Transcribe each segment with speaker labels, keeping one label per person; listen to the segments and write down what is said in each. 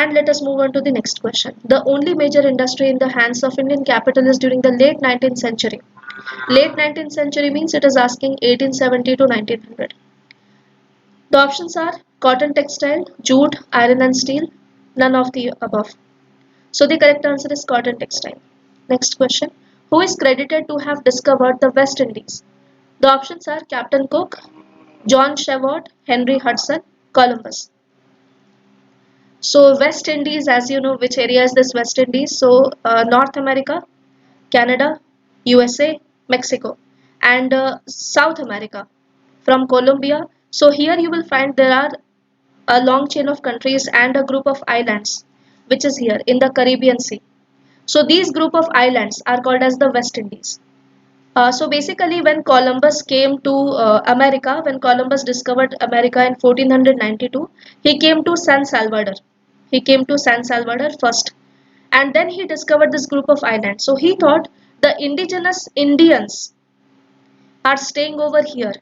Speaker 1: And let us move on to the next question. The only major industry in the hands of Indian capitalists during the late 19th century. Late 19th century means it is asking 1870 to 1900. The options are cotton textile, jute, iron and steel, none of the above. So the correct answer is cotton textile. Next question. Who is credited to have discovered the West Indies? The options are Captain Cook, John Sherwood, Henry Hudson, Columbus. So West Indies, as you know, which area is this West Indies? So North America, Canada, USA, Mexico, and South America from Colombia. So here you will find there are a long chain of countries and a group of islands, which is here in the Caribbean Sea. So these group of islands are called as the West Indies. So basically, when Columbus came to America, when Columbus discovered America in 1492, he came to San Salvador. He came to San Salvador first, and then he discovered this group of islands. So he thought the indigenous Indians are staying over here,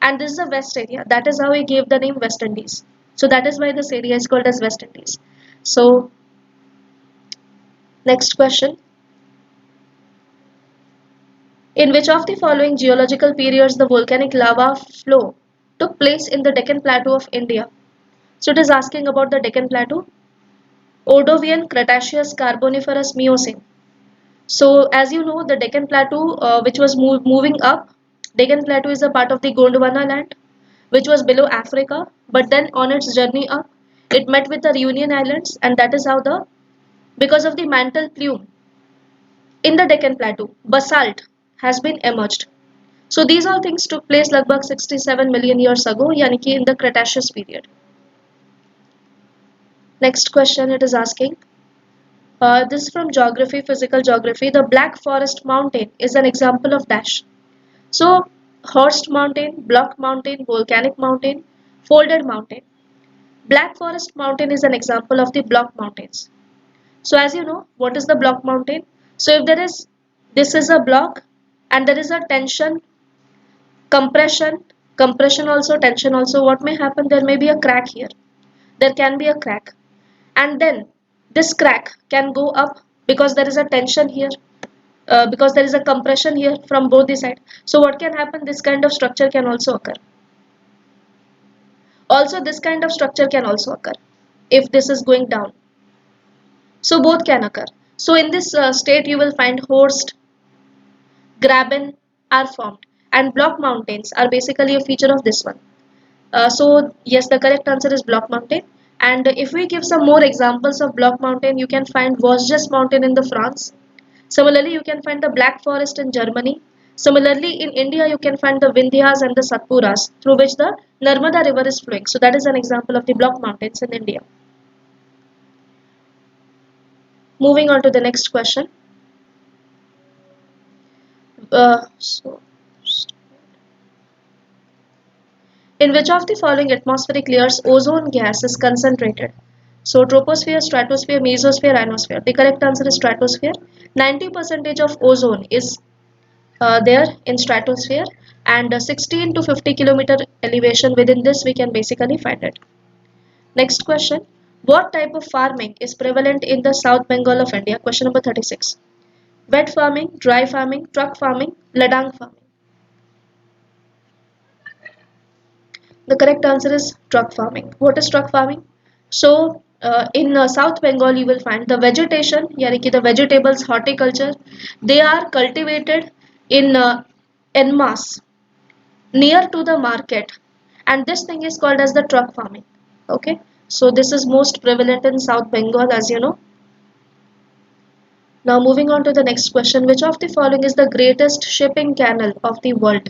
Speaker 1: and this is the West area. That is how he gave the name West Indies. So that is why this area is called as West Indies. So next question. In which of the following geological periods the volcanic lava flow took place in the Deccan Plateau of India? So it is asking about the Deccan Plateau. Ordovician, Cretaceous, Carboniferous, Miocene. So as you know, the Deccan Plateau, which was moving up, Deccan Plateau is a part of the Gondwana land, which was below Africa, but then on its journey up, it met with the Reunion Islands, and that is how because of the mantle plume in the Deccan Plateau, basalt has been emerged. So these all things took place lagbhag 67 million years ago, yani ki in the Cretaceous period. Next question it is asking. This is from geography, physical geography. The Black Forest Mountain is an example of dash. So Horst Mountain, Block Mountain, Volcanic Mountain, Folded Mountain. Black Forest Mountain is an example of the block mountains. So as you know, what is the block mountain? So if this is a block and there is a tension, compression also, tension also, what may happen? There may be a crack here. There can be a crack. And then this crack can go up because there is a tension here, because there is a compression here from both the sides. So what can happen? This kind of structure can also occur. Also this kind of structure can also occur if this is going down. So both can occur. So in this state you will find Horst, graben are formed, and block mountains are basically a feature of this one. So yes, the correct answer is block mountain. And if we give some more examples of block mountain, you can find Vosges mountain in the France. Similarly, you can find the Black Forest in Germany. Similarly, in India, you can find the Vindhyas and the Satpuras through which the Narmada river is flowing. So that is an example of the block mountains in India. Moving on to the next question. So in which of the following atmospheric layers ozone gas is concentrated? So troposphere, stratosphere, mesosphere, ionosphere. The correct answer is stratosphere. 90% of ozone is there in stratosphere, and 16 to 50 kilometer elevation within this we can basically find it. Next question. What type of farming is prevalent in the South Bengal of India? Question number 36. Wet farming, dry farming, truck farming, ladang farming. The correct answer is truck farming. What is truck farming? So in South Bengal you will find the vegetation, yani ki the vegetables, horticulture, they are cultivated in en masse near to the market, and this thing is called as the truck farming. Okay, so this is most prevalent in South Bengal, as you know. Now moving on to the next question. Which of the following is the greatest shipping canal of the world?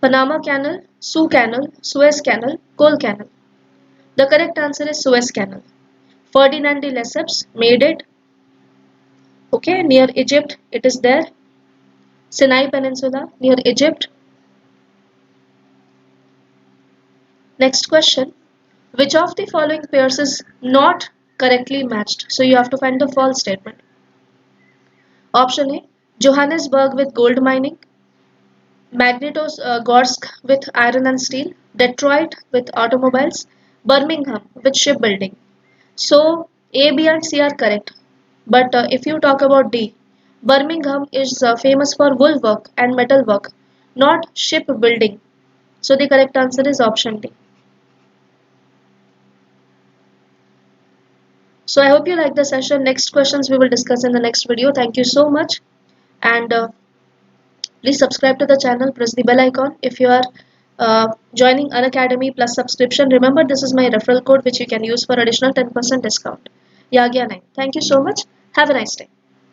Speaker 1: Panama Canal, Suez Canal, Suez Canal, Coal Canal. The correct answer is Suez Canal. Ferdinand de Lesseps made it. Okay, near Egypt it is there. Sinai Peninsula near Egypt. Next question. Which of the following pairs is not correctly matched? So you have to find the false statement. Option A, Johannesburg with gold mining, Magnitogorsk with iron and steel, Detroit with automobiles, Birmingham with shipbuilding. So A, B and C are correct. But if you talk about D, Birmingham is famous for wool work and metal work, not shipbuilding. So the correct answer is option D. So I hope you like the session. Next questions we will discuss in the next video. Thank you so much. And please subscribe to the channel, press the bell icon. If you are joining Unacademy plus subscription, remember this is my referral code which you can use for additional 10% discount. Yagya 9. Thank you so much. Have a nice day.